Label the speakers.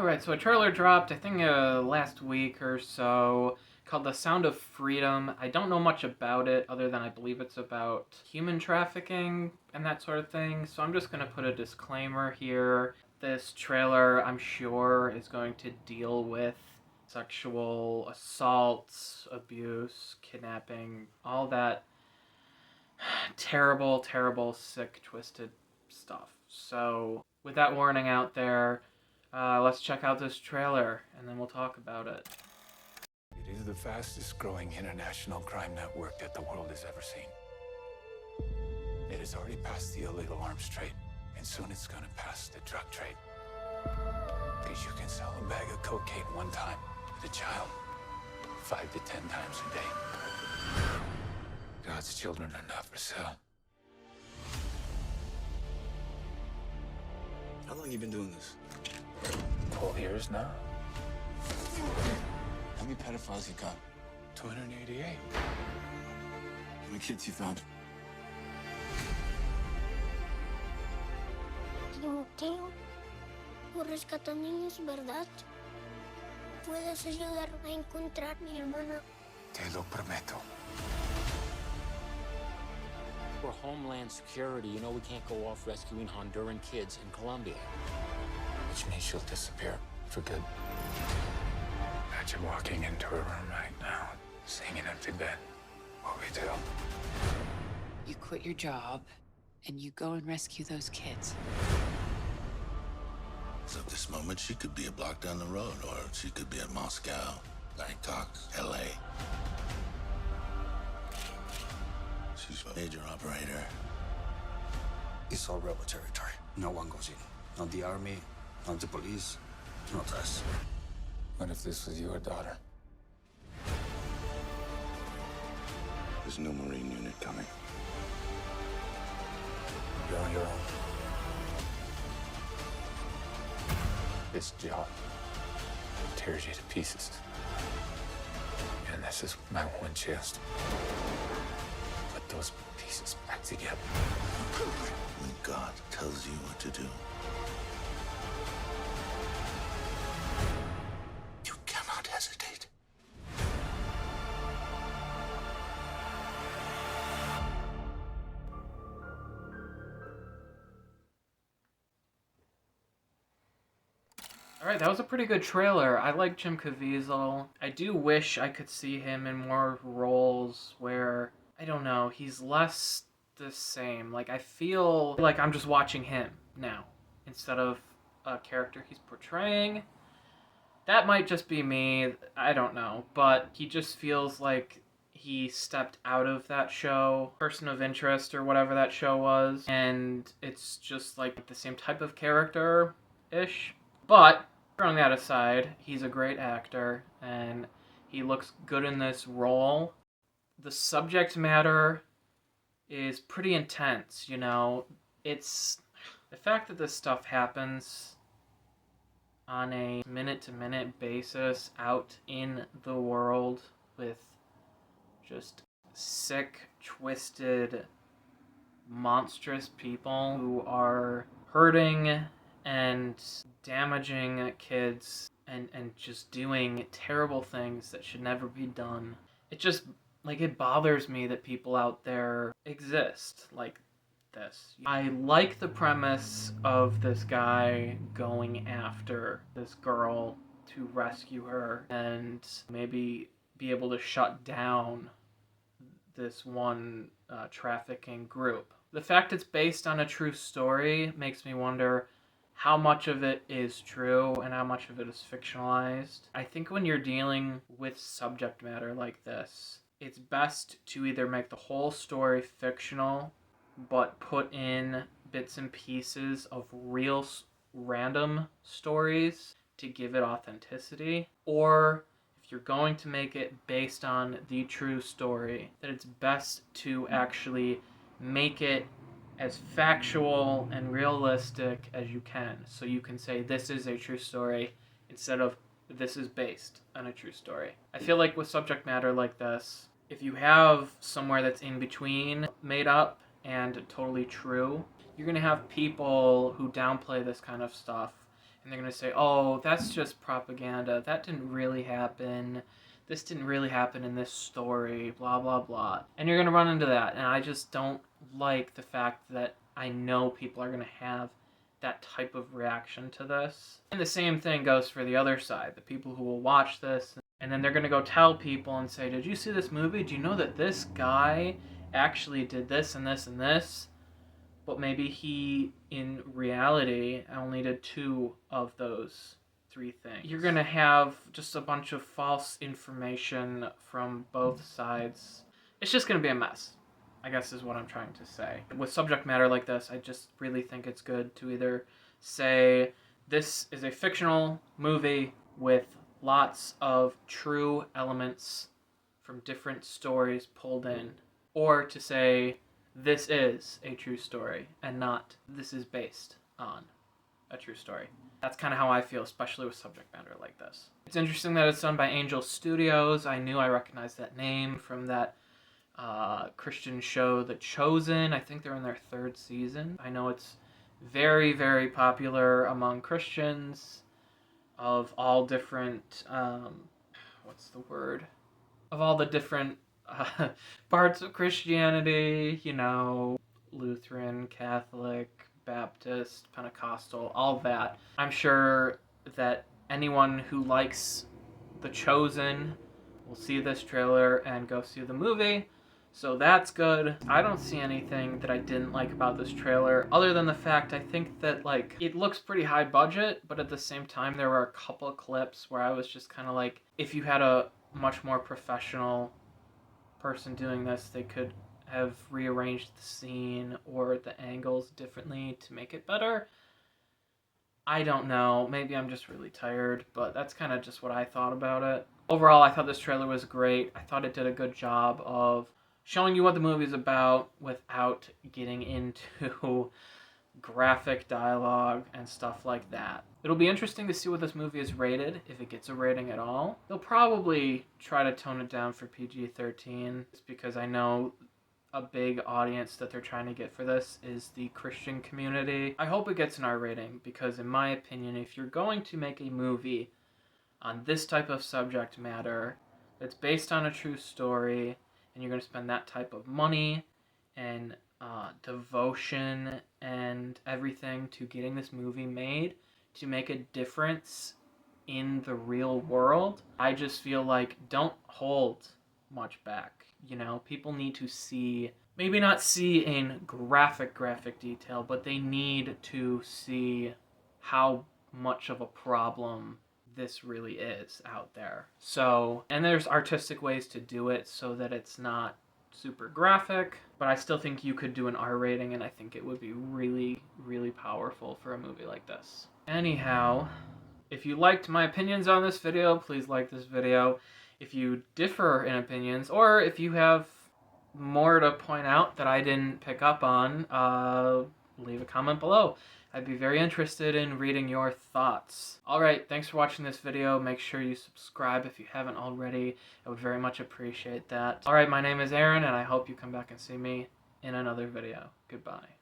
Speaker 1: Alright, so a trailer dropped, I think last week or so, called The Sound of Freedom. I don't know much about it, other than I believe it's about human trafficking and that sort of thing, so I'm just going to put a disclaimer here. This trailer, I'm sure, is going to deal with sexual assaults, abuse, kidnapping, all that terrible, terrible, sick, twisted stuff. So, with that warning out there, let's check out this trailer, and then we'll talk about it.
Speaker 2: It is the fastest growing international crime network that the world has ever seen. It has already passed the illegal arms trade, and soon it's gonna pass the drug trade. Because you can sell a bag of cocaine one time with a child 5 to 10 times a day. God's children are not for sale.
Speaker 3: How long you been doing this?
Speaker 2: 12 years now.
Speaker 3: How many pedophiles you got?
Speaker 2: 288.
Speaker 3: How many kids you found?
Speaker 4: Timoteo, tú rescatas niños, ¿verdad? ¿Puedes ayudarme a encontrar a mi hermana?
Speaker 2: Te lo prometo.
Speaker 5: For Homeland Security, you know we can't go off rescuing Honduran kids in Colombia.
Speaker 2: Which means she'll disappear for good. Imagine walking into her room right now, seeing an empty bed. What we do?
Speaker 6: You quit your job, and you go and rescue those kids.
Speaker 7: So at this moment, she could be a block down the road, or she could be at Moscow, Bangkok, LA. She's a major operator.
Speaker 3: It's all rebel territory. No one goes in. Not the army, not the police, not us.
Speaker 2: What if this was your daughter?
Speaker 7: There's no Marine unit coming.
Speaker 2: You're on your own. This job tears you to pieces. And this is my one chance to put those pieces back together.
Speaker 7: When God tells you what to do, you cannot hesitate.
Speaker 1: Alright, that was a pretty good trailer. I like Jim Caviezel. I do wish I could see him in more roles where, I don't know, he's less the same. Like, I feel like I'm just watching him now instead of a character he's portraying. That might just be me, I don't know, but he just feels like he stepped out of that show, Person of Interest or whatever that show was, and it's just like the same type of character-ish. But, throwing that aside, he's a great actor, and he looks good in this role. The subject matter is pretty intense, you know? It's the fact that this stuff happens on a minute-to-minute basis out in the world with just sick, twisted, monstrous people who are hurting and damaging kids and just doing terrible things that should never be done. It just, like, it bothers me that people out there exist like this. I like the premise of this guy going after this girl to rescue her and maybe be able to shut down this one trafficking group. The fact it's based on a true story makes me wonder how much of it is true and how much of it is fictionalized. I think when you're dealing with subject matter like this, it's best to either make the whole story fictional but put in bits and pieces of real random stories to give it authenticity, or if you're going to make it based on the true story, that it's best to actually make it as factual and realistic as you can, so you can say this is a true story instead of this is based on a true story. I feel like with subject matter like this, if you have somewhere that's in between made up and totally true, you're going to have people who downplay this kind of stuff And they're going to say, oh, that's just propaganda. That didn't really happen. This didn't really happen in this story, blah, blah, blah. And you're going to run into that. And I just don't like the fact that I know people are going to have that type of reaction to this. And the same thing goes for the other side, the people who will watch this, and then they're going to go tell people and say, did you see this movie? Do you know that this guy actually did this and this and this? But maybe he, in reality, only did 2 of those 3 things. You're going to have just a bunch of false information from both sides. It's just going to be a mess, I guess is what I'm trying to say. With subject matter like this, I just really think it's good to either say, this is a fictional movie with lots of true elements from different stories pulled in, or to say, this is a true story, and not, this is based on a true story. That's kind of how I feel, especially with subject matter like this. It's interesting that it's done by Angel Studios. I knew I recognized that name from that Christian show, The Chosen. I think they're in their 3rd season. I know it's very, very popular among Christians of all different, what's the word? Of all the different parts of Christianity, you know, Lutheran, Catholic, Baptist, Pentecostal, all that. I'm sure that anyone who likes The Chosen will see this trailer and go see the movie. So that's good. I don't see anything that I didn't like about this trailer, other than the fact I think that, like, it looks pretty high budget, but at the same time there were a couple of clips where I was just kind of like, if you had a much more professional person doing this, they could have rearranged the scene or the angles differently to make it better. I don't know. Maybe I'm just really tired, but that's kind of just what I thought about it. Overall, I thought this trailer was great. I thought it did a good job of showing you what the movie's about without getting into graphic dialogue and stuff like that. It'll be interesting to see what this movie is rated, if it gets a rating at all. They'll probably try to tone it down for PG-13, just because I know a big audience that they're trying to get for this is the Christian community. I hope it gets an R rating, because in my opinion, if you're going to make a movie on this type of subject matter that's based on a true story, and you're going to spend that type of money and devotion and everything to getting this movie made to make a difference in the real world, I just feel like don't hold much back. You know, people need to see, maybe not see in graphic detail, but they need to see how much of a problem this really is out there. So, and there's artistic ways to do it so that it's not super graphic, but I still think you could do an R rating, and I think it would be really, really powerful for a movie like this. Anyhow, if you liked my opinions on this video, please like this video. If you differ in opinions, or if you have more to point out that I didn't pick up on, leave a comment below. I'd be very interested in reading your thoughts. Alright, thanks for watching this video. Make sure you subscribe if you haven't already. I would very much appreciate that. Alright, my name is Aaron, and I hope you come back and see me in another video. Goodbye.